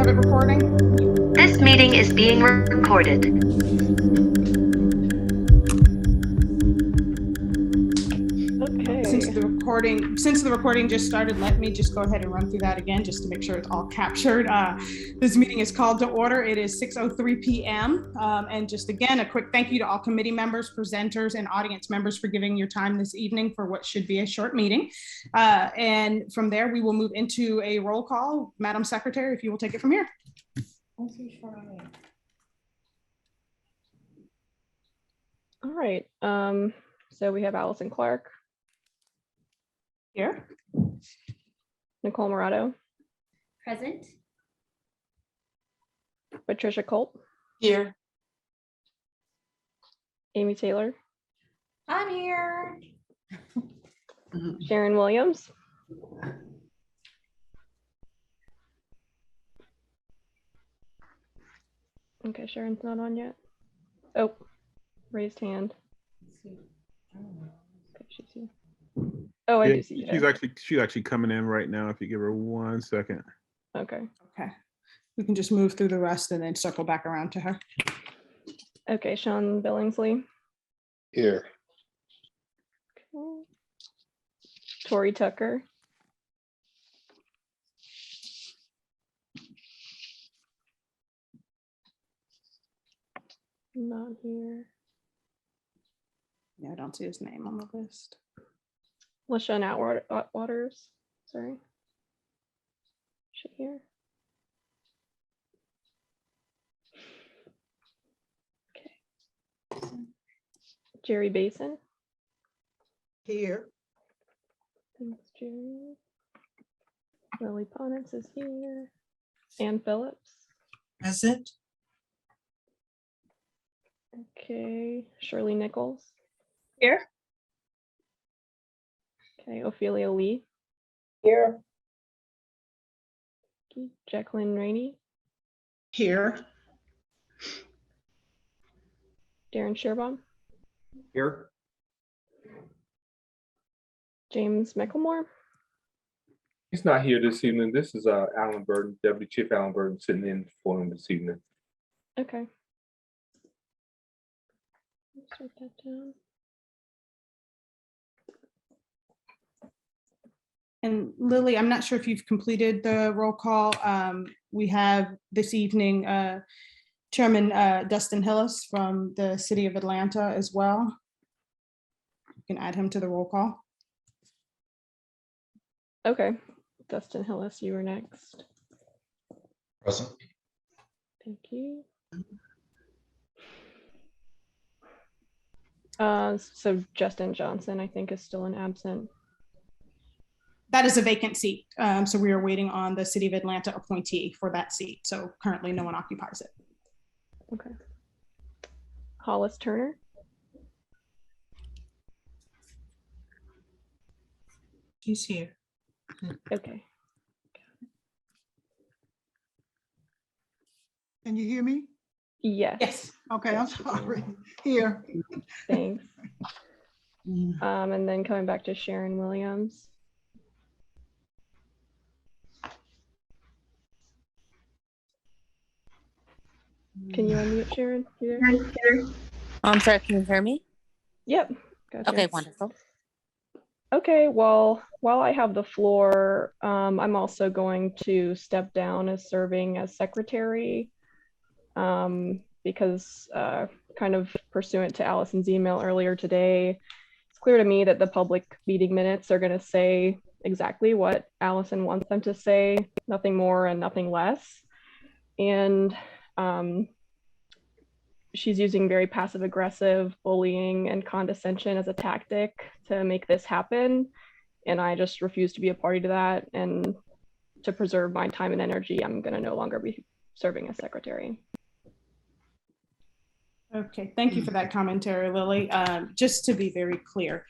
started recording? This meeting is being recorded. Okay. Since the recording just started, let me just go ahead and run through that again just to make sure it's all captured. This meeting is called to order. It is 6:03 p.m. And just again, a quick thank you to all committee members, presenters, and audience members for giving your time this evening for what should be a short meeting. And from there, we will move into a roll call. Madam Secretary, if you will take it from here. All right. So we have Allison Clark, Here. Nicole Morato, Present. Patricia Culp, Here. Amy Taylor, I'm here. Sharon Williams, okay, Sharon's not on yet. Oh, raised hand. Okay, she's here. Oh, I do see her. She's actually coming in right now. If you give her 1 second. Okay. Okay. We can just move through the rest and then circle back around to her. Okay, Sean Billingsley. Here. Okay. Tori Tucker. Not here. Yeah, I don't see his name on the list. LaShawn Waters. Sorry. She here. Okay. Jerry Basin. Here. Thanks, Jerry. Lily Ponitz is here. Ann Phillips. Present. Okay. Shirley Nichols. Here. Okay. Ophelia Lee. Here. Okay. Jacqueline Rainey. Here. Darren Sherbaum. Here. James Micklemore. He's not here this evening. This is Alan Burton, Deputy Chief Alan Burton, sitting in for him this evening. Okay. Let's write that down. And Lily, I'm not sure if you've completed the roll call. We have this evening Chairman Dustin Hillis from the City of Atlanta as well. You can add him to the roll call. Okay. Dustin Hillis, you were next. Present. Thank you. So Justin Johnson, I think, is still an absent. That is a vacant seat. So we are waiting on the City of Atlanta appointee for that seat. So currently no one occupies it. Okay. Hollis Turner. She's here. Okay. Can you hear me? Yes. Yes. Okay, I'm sorry. Here. Thanks. And then coming back to Sharon Williams. Can you unmute Sharon? You there? I'm sorry, can you hear me? Yep. Gotcha. Okay, wonderful. Okay, well, while I have the floor, I'm also going to step down as serving as secretary because kind of pursuant to Allison's email earlier today, it's clear to me that the public meeting minutes are going to say exactly what Allison wants them to say, nothing more and nothing less. And she's using very passive aggressive bullying and condescension as a tactic to make this happen. And I just refuse to be a party to that. And to preserve my time and energy, I'm going to no longer be serving as secretary. Okay, thank you for that commentary, Lily. Just to be very clear,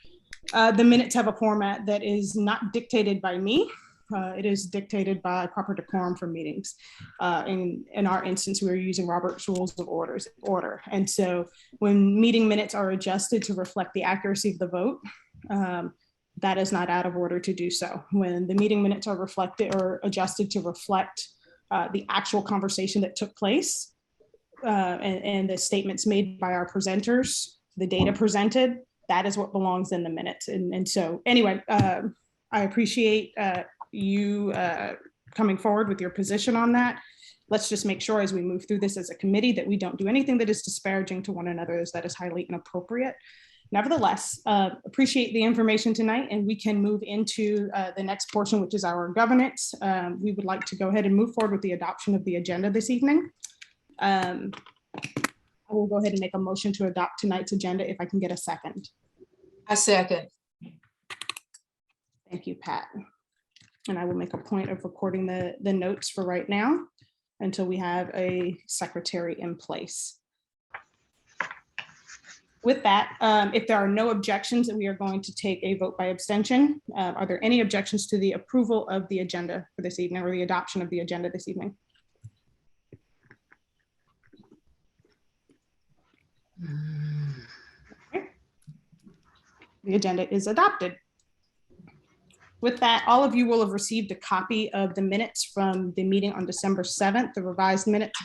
the minutes have a format that is not dictated by me. It is dictated by proper decorum for meetings. In our instance, we are using Robert's Rules of Order. And so when meeting minutes are adjusted to reflect the accuracy of the vote, that is not out of order to do so. When the meeting minutes are reflected or adjusted to reflect the actual conversation that took place and the statements made by our presenters, the data presented, that is what belongs in the minutes. And so anyway, I appreciate you coming forward with your position on that. Let's just make sure as we move through this as a committee that we don't do anything that is disparaging to one another, as that is highly inappropriate. Nevertheless, appreciate the information tonight, and we can move into the next portion, which is our governance. We would like to go ahead and move forward with the adoption of the agenda this evening. I will go ahead and make a motion to adopt tonight's agenda if I can get a second. I second. Thank you, Pat. And I will make a point of recording the notes for right now until we have a secretary in place. With that, if there are no objections, we are going to take a vote by abstention. Are there any objections to the approval of the agenda for this evening or the adoption of the agenda this evening? Okay. The agenda is adopted. With that, all of you will have received a copy of the minutes from the meeting on December 7th, the revised minutes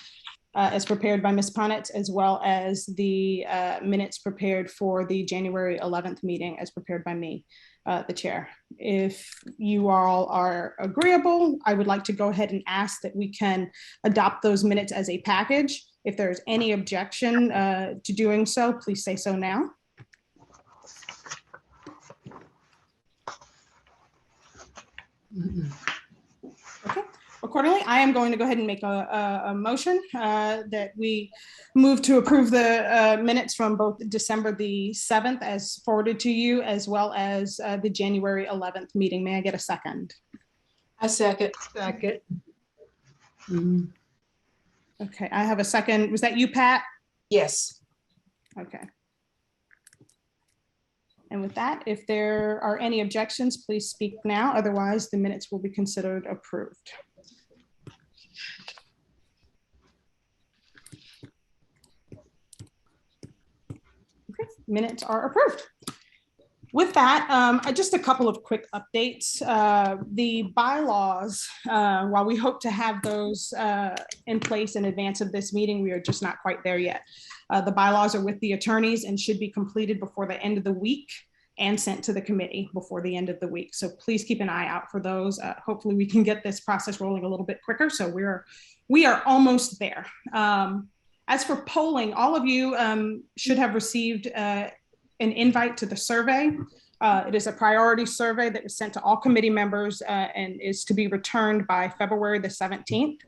as prepared by Ms. Ponitz, as well as the minutes prepared for the January 11th meeting as prepared by me, the chair. If you all are agreeable, I would like to go ahead and ask that we can adopt those minutes as a package. If there's any objection to doing so, please say so now. Okay. Accordingly, I am going to go ahead and make a motion that we move to approve the minutes from both December the 7th as forwarded to you, as well as the January 11th meeting. May I get a second? I second. Second. Okay, I have a second. Was that you, Pat? Yes. Okay. And with that, if there are any objections, please speak now. Otherwise, the minutes will be considered approved. Okay, minutes are approved. With that, just a couple of quick updates. The bylaws, while we hope to have those in place in advance of this meeting, we are just not quite there yet. The bylaws are with the attorneys and should be completed before the end of the week and sent to the committee before the end of the week. So please keep an eye out for those. Hopefully we can get this process rolling a little bit quicker. So we are almost there. As for polling, all of you should have received an invite to the survey. It is a priority survey that was sent to all committee members and is to be returned by February the 17th.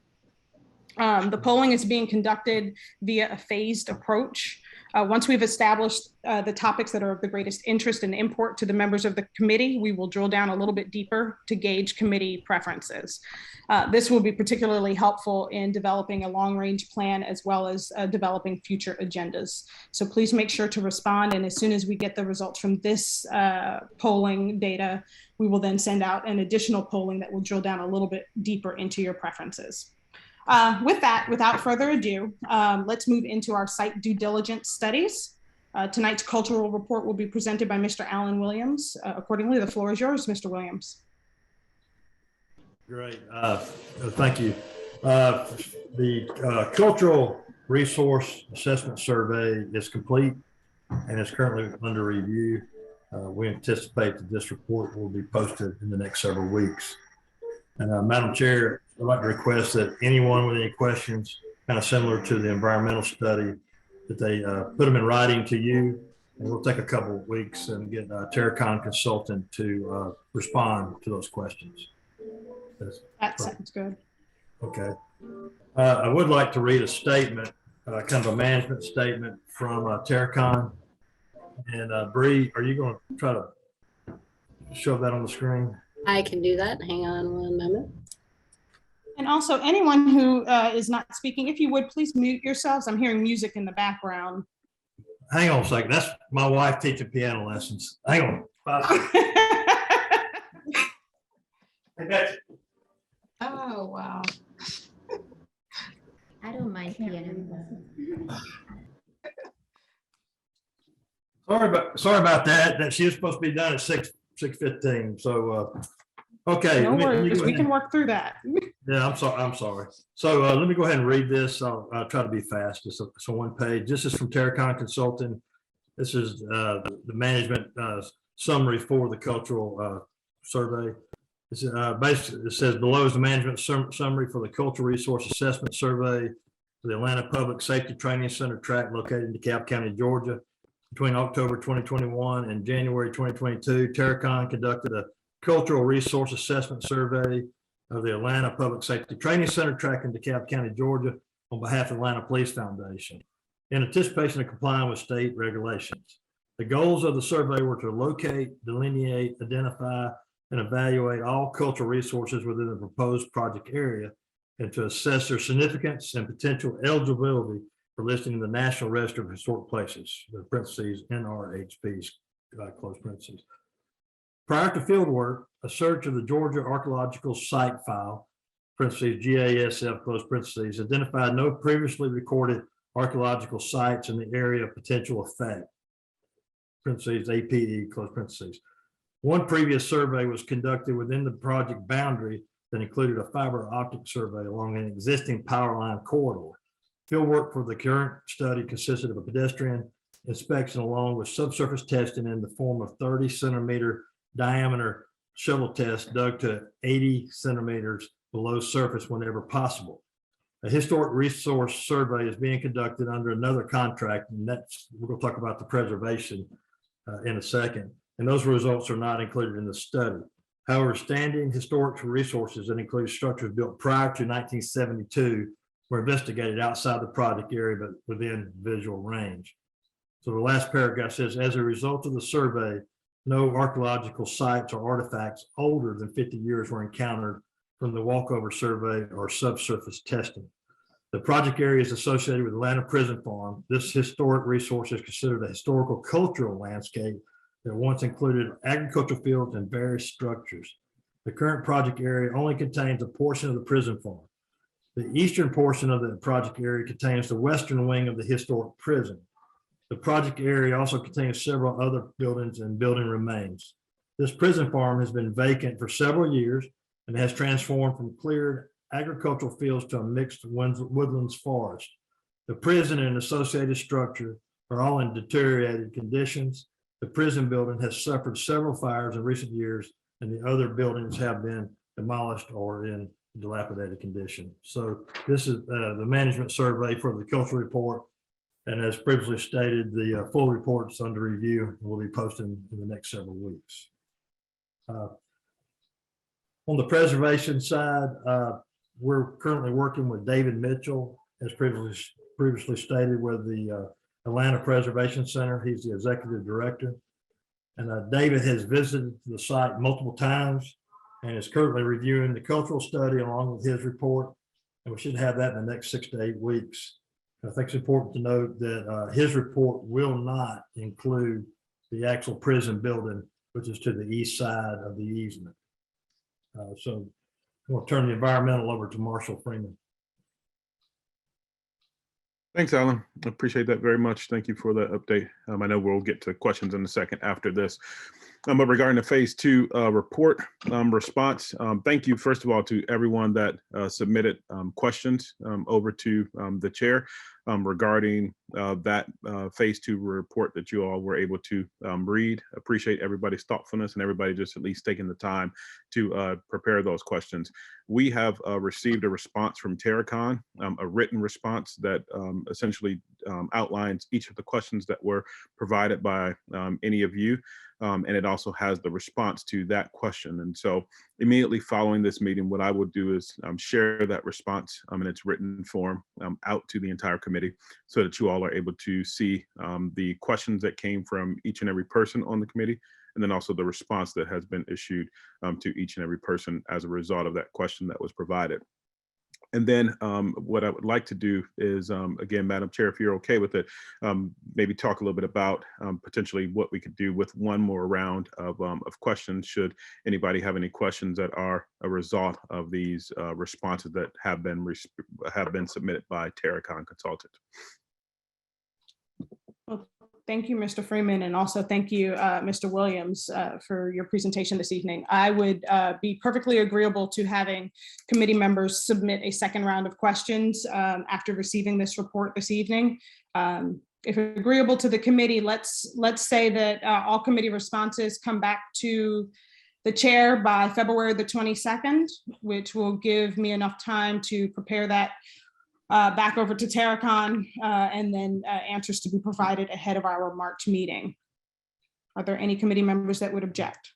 The polling is being conducted via a phased approach. Once we've established the topics that are of the greatest interest and import to the members of the committee, we will drill down a little bit deeper to gauge committee preferences. This will be particularly helpful in developing a long-range plan as well as developing future agendas. So please make sure to respond. And as soon as we get the results from this polling data, we will then send out an additional polling that will drill down a little bit deeper into your preferences. With that, without further ado, let's move into our site due diligence studies. Tonight's cultural report will be presented by Mr. Alan Williams. Accordingly, the floor is yours, Mr. Williams. Great. Thank you. The Cultural Resource Assessment Survey is complete and is currently under review. We anticipate that this report will be posted in the next several weeks. And Madam Chair, I'd like to request that anyone with any questions, kind of similar to the environmental study, that they put them in writing to you, and we'll take a couple of weeks and get a Terracon consultant to respond to those questions. That sounds good. Okay. I would like to read a statement, kind of a management statement from Terracon. And Bree, are you going to try to show that on the screen? I can do that. Hang on one moment. And also anyone who is not speaking, if you would, please mute yourselves. I'm hearing music in the background. Hang on a second. That's my wife teaching piano lessons. Hang on. Oh, wow. I don't mind piano lessons. Sorry about that. That she was supposed to be done at 6:15. So Okay. No let me worries, go we ahead. can work through that. Yeah, I'm sorry. So let me go ahead and read this. I'll try to be fast. It's a one page. This is from Terracon Consulting. This is the management summary for the cultural survey. It's basically, it says below is the management summary for the cultural resource assessment survey for the Atlanta Public Safety Training Center tract located in DeKalb County, Georgia. Between October 2021 and January 2022, Terracon conducted a cultural resource assessment survey of the Atlanta Public Safety Training Center tract in DeKalb County, Georgia, on behalf of Atlanta Police Foundation, in anticipation of complying with state regulations. The goals of the survey were to locate, delineate, identify, and evaluate all cultural resources within the proposed project area, and to assess their significance and potential eligibility for listing in the National Register of Historic Places, the parentheses NRHPs, close parentheses. Prior to field work, a search of the Georgia Archaeological Site File, parentheses GASF, close parentheses, identified no previously recorded archaeological sites in the area of potential effect, parentheses APE, close parentheses. One previous survey was conducted within the project boundary that included a fiber optic survey along an existing power line corridor. Field work for the current study consisted of a pedestrian inspection along with subsurface testing in the form of 30-centimeter diameter shovel tests dug to 80 centimeters below surface whenever possible. A historic resource survey is being conducted under another contract, and that's, we're going to talk about the preservation in a second. And those results are not included in the study. However, standing historic resources that include structures built prior to 1972 were investigated outside the project area, but within visual range. So the last paragraph says, as a result of the survey, no archaeological sites or artifacts older than 50 years were encountered from the walkover survey or subsurface testing. The project area is associated with Atlanta Prison Farm. This historic resource is considered a historical cultural landscape that once included agricultural fields and various structures. The current project area only contains a portion of the prison farm. The eastern portion of the project area contains the western wing of the historic prison. The project area also contains several other buildings and building remains. This prison farm has been vacant for several years and has transformed from cleared agricultural fields to a mixed woodlands forest. The prison and associated structure are all in deteriorated conditions. The prison building has suffered several fires in recent years, and the other buildings have been demolished or in dilapidated condition. So this is the management survey for the cultural report. And as previously stated, the full report's under review and will be posted in the next several weeks. On the preservation side, we're currently working with David Mitchell, as previously stated, with the Atlanta Preservation Center. He's the executive director. And David has visited the site multiple times and is currently reviewing the cultural study along with his report. And we should have that in the next 6 to 8 weeks. I think it's important to note that his report will not include the actual prison building, which is to the east side of the easement. So we'll turn the environmental over to Marshall Freeman. Thanks, Alan. I appreciate that very much. Thank you for that update. I know we'll get to questions in a second after this. But regarding the phase 2 report response, thank you, first of all, to everyone that submitted questions over to the chair regarding that phase 2 report that you all were able to read. Appreciate everybody's thoughtfulness and everybody just at least taking the time to prepare those questions. We have received a response from Terracon, a written response that essentially outlines each of the questions that were provided by any of you. And it also has the response to that question. And so immediately following this meeting, what I will do is share that response in its written form out to the entire committee so that you all are able to see the questions that came from each and every person on the committee, and then also the response that has been issued to each and every person as a result of that question that was provided. And then what I would like to do is, again, Madam Chair, if you're okay with it, maybe talk a little bit about potentially what we could do with one more round of questions, should anybody have any questions that are a result of these responses that have been submitted by Terracon Consultant. Well, Thank you, Mr. Freeman, and also thank you, Mr. Williams, for your presentation this evening. I would be perfectly agreeable to having committee members submit a second round of questions after receiving this report this evening. If agreeable to the committee, let's say that all committee responses come back to the chair by February the 22nd, which will give me enough time to prepare that back over to Terracon, and then answers to be provided ahead of our March meeting. Are there any committee members that would object?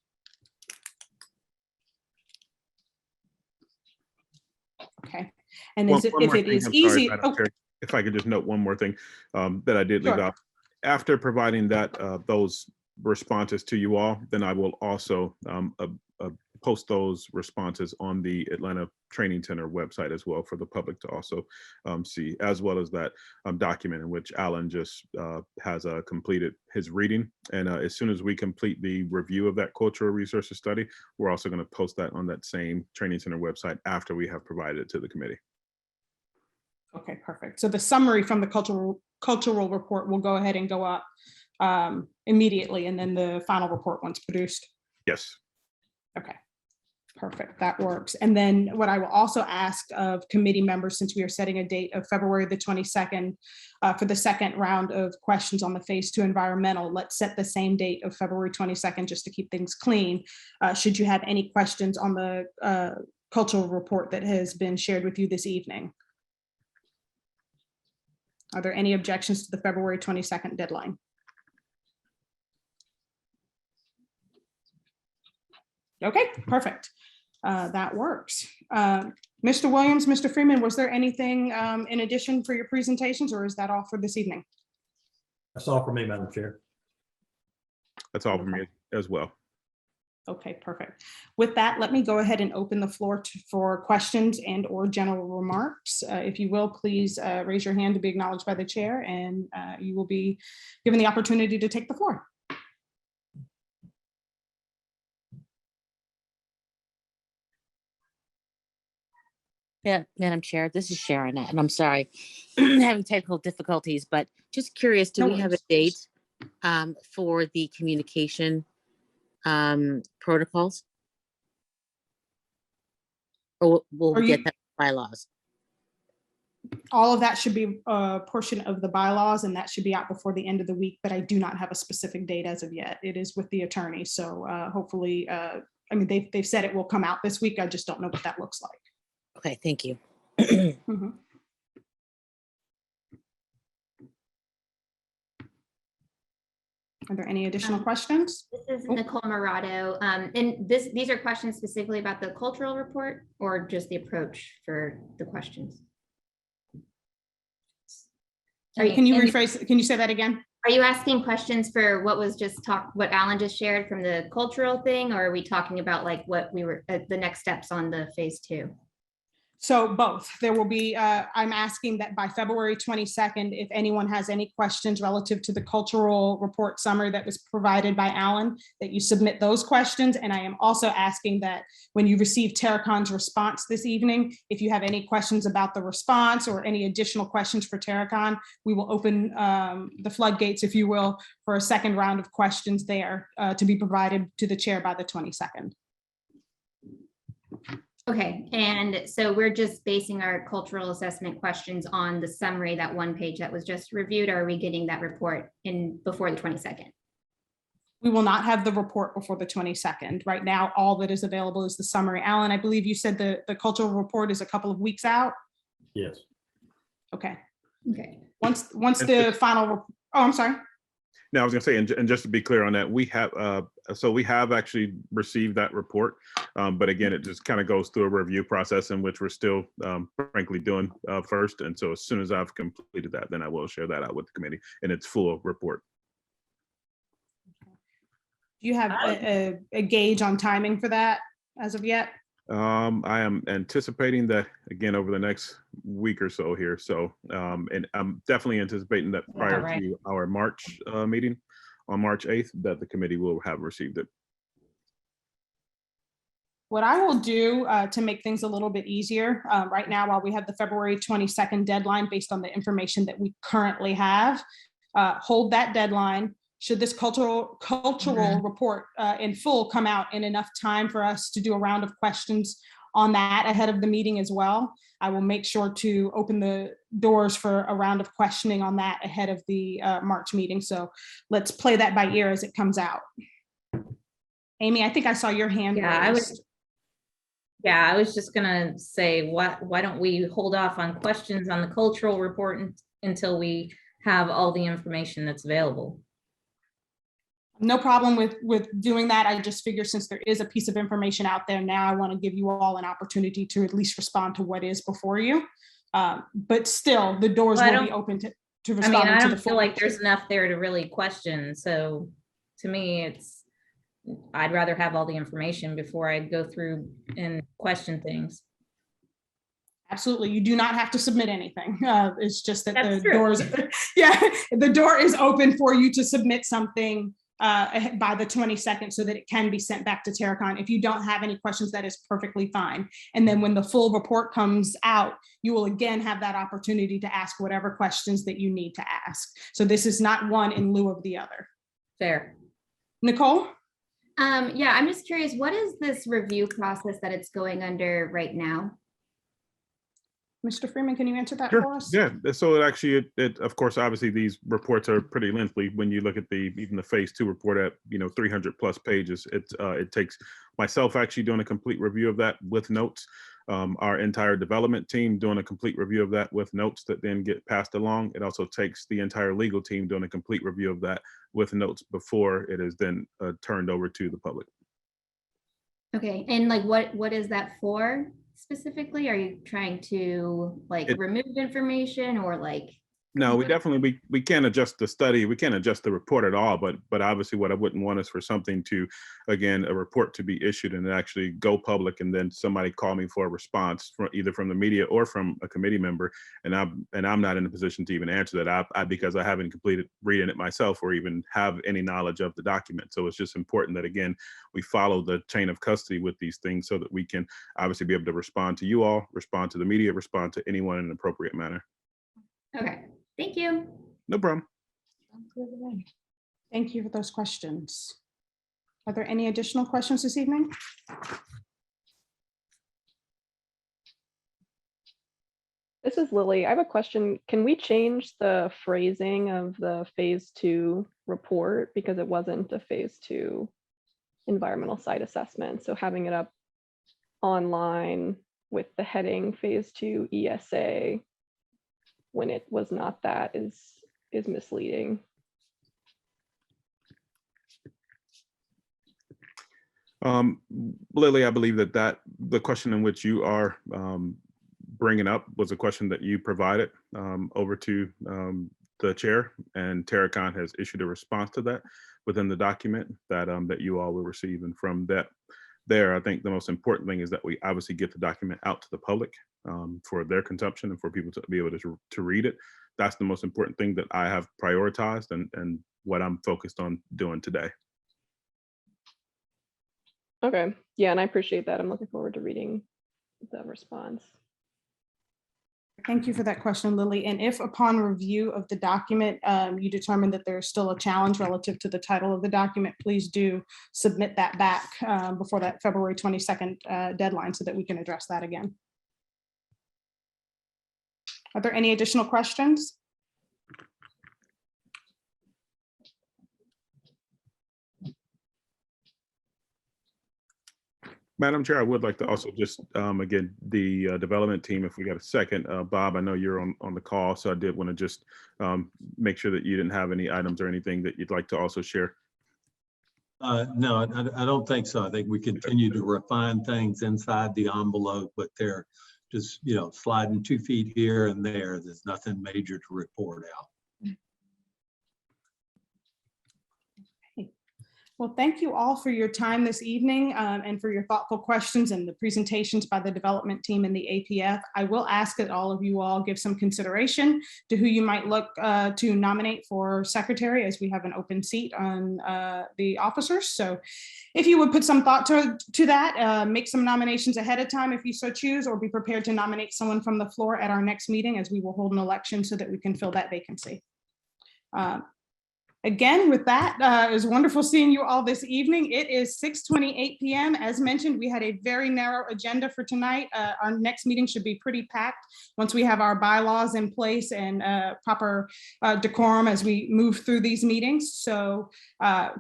Okay, and if it is easy, if I could just note one more thing that I did leave Sure. off. After providing that those responses to you all, then I will also post those responses on the Atlanta Training Center website as well for the public to also see, as well as that document in which Alan just has completed his reading. And as soon as we complete the review of that cultural resources study, we're also going to post that on that same Training Center website after we have provided it to the committee. Okay, perfect. So the summary from the cultural report will go ahead and go up immediately, and then the final report once produced. Yes. Okay, perfect. That works. And then what I will also ask of committee members, since we are setting a date of February the 22nd for the second round of questions on the phase 2 environmental, let's set the same date of February 22nd just to keep things clean. Should you have any questions on the cultural report that has been shared with you this evening? Are there any objections to the February 22nd deadline? Okay, perfect. That works. Mr. Williams, Mr. Freeman, was there anything in addition for your presentations, or is that all for this evening? That's all for me, Madam Chair. That's all for me as well. Okay, perfect. With that, let me go ahead and open the floor for questions and or general remarks. If you will, please raise your hand to be acknowledged by the chair, and you will be given the opportunity to take the floor. Yeah, Madam Chair, this is Sharon, and I'm sorry, having technical difficulties, but just curious, do No we have a worries. date for the communication protocols? Or will Are we you- get that bylaws? All of that should be a portion of the bylaws, and that should be out before the end of the week, but I do not have a specific date as of yet. It is with the attorney, so hopefully, I mean, they've said it will come out this week. I just don't know what that looks like. Okay, thank you. Mhm. Are there any additional questions? This is Oh. Nicole Morado. And these are questions specifically about the cultural report or just the approach for the questions? Can you rephrase? Can you say that again? Are you asking questions for what was just what Alan just shared from the cultural thing, or are we talking about like what we were, the next steps on the phase 2? So both. There will be, I'm asking that by February 22nd, if anyone has any questions relative to the cultural report summary that was provided by Alan, that you submit those questions. And I am also asking that when you receive Terracon's response this evening, if you have any questions about the response or any additional questions for Terracon, we will open the floodgates, if you will, for a second round of questions there to be provided to the chair by the 22nd. Okay, and so we're just basing our cultural assessment questions on the summary, that one page that was just reviewed, or are we getting that report in before the 22nd? We will not have the report before the 22nd. Right now, all that is available is the summary. Alan, I believe you said the cultural report is a couple of weeks out? Yes. Okay. Okay. Once the final, oh, I'm sorry. Now, I was going to say, and just to be clear on that, we have actually received that report, but again, it just kind of goes through a review process in which we're still, frankly, doing first. And so as soon as I've completed that, then I will share that out with the committee in its full report. Do you have a gauge on timing for that as of yet? I am anticipating that again over the next week or so here. So, and I'm definitely anticipating that prior to our March meeting on March 8th, that the committee will have received it. What I will do to make things a little bit easier right now, while we have the February 22nd deadline based on the information that we currently have, hold that deadline. Should this cultural report in full come out in enough time for us to do a round of questions on that ahead of the meeting as well, I will make sure to open the doors for a round of questioning on that ahead of the March meeting. So let's play that by ear as it comes out. Amy, I think I saw your hand raised. I was just gonna say, why don't we hold off on questions on the cultural report until we have all the information that's available? No problem with doing that. I just figure since there is a piece of information out there now, I want to give you all an opportunity to at least respond to what is before you. But still, the doors will be open to respond. I mean, I don't feel like there's enough there to really question. So to me, I'd rather have all the information before I go through and question things. Absolutely. You do not have to submit anything. It's just that That's the true. doors, the door is open for you to submit something by the 22nd so that it can be sent back to Terracon. If you don't have any questions, that is perfectly fine. And then when the full report comes out, you will again have that opportunity to ask whatever questions that you need to ask. So this is not one in lieu of the other. Fair. Nicole? Yeah, I'm just curious, what is this review process that it's going under right now? Mr. Freeman, can you answer that Sure. for us? Yeah, so it actually, of course, obviously these reports are pretty lengthy. When you look at even the phase 2 report at 300 plus pages, it takes myself actually doing a complete review of that with notes, our entire development team doing a complete review of that with notes that then get passed along. It also takes the entire legal team doing a complete review of that with notes before it is then turned over to the public. Okay, and like what is that for specifically? Are you trying to remove information or like? No, we can't adjust the study. We can't adjust the report at all. But obviously, what I wouldn't want is for something to, again, a report to be issued and actually go public, and then somebody call me for a response from either from the media or from a committee member, and I'm not in a position to even answer that. Because I haven't completed reading it myself or even have any knowledge of the document. So it's just important that again we follow the chain of custody with these things so that we can obviously be able to respond to you all, respond to the media, respond to anyone in an appropriate manner. Okay. Thank you. No problem. Thank you for those questions. Are there any additional questions this evening? This is Lily. I have a question. Can we change the phrasing of the phase 2 report because it wasn't a phase 2 environmental site assessment? So having it up online with the heading phase 2 ESA when it was not that is misleading. Lily, I believe that the question in which you are bringing up was a question that you provided over to the chair, and Terracon has issued a response to that within the document that you all will receive. And from that, I think the most important thing is that we obviously get the document out to the public for their consumption and for people to be able to read it. That's the most important thing that I have prioritized and what I'm focused on doing today. Okay, yeah, and I appreciate that. I'm looking forward to reading the response. Thank you for that question, Lily. And if upon review of the document, you determine that there's still a challenge relative to the title of the document, please do submit that back before that February 22nd deadline so that we can address that again. Are there any additional questions? Madam Chair, I would like to also just, again, the development team, if we got a second, Bob, I know you're on the call, so I did want to just make sure that you didn't have any items or anything that you'd like to also share. No, I don't think so. I think we continue to refine things inside the envelope, but they're just, sliding 2 feet here and there. There's nothing major to report out. Well, thank you all for your time this evening and for your thoughtful questions and the presentations by the development team and the APF. I will ask that all of you all give some consideration to who you might look to nominate for secretary, as we have an open seat on the officers. So if you would put some thought to that, make some nominations ahead of time if you so choose, or be prepared to nominate someone from the floor at our next meeting, as we will hold an election so that we can fill that vacancy. Again, with that, it was wonderful seeing you all this evening. It is 6:28 p.m. As mentioned, we had a very narrow agenda for tonight. Our next meeting should be pretty packed once we have our bylaws in place and proper decorum as we move through these meetings. So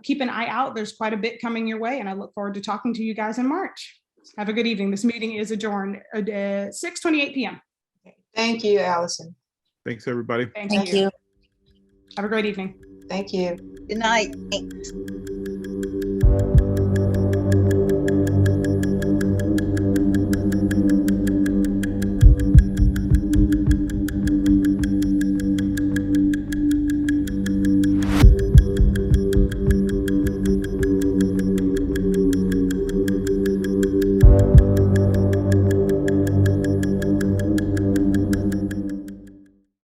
keep an eye out. There's quite a bit coming your way, and I look forward to talking to you guys in March. Have a good evening. This meeting is adjourned at 6:28 p.m. Thank you, Allison. Thanks, everybody. Thank you. Have a great evening. Thank you. Good night. Thanks.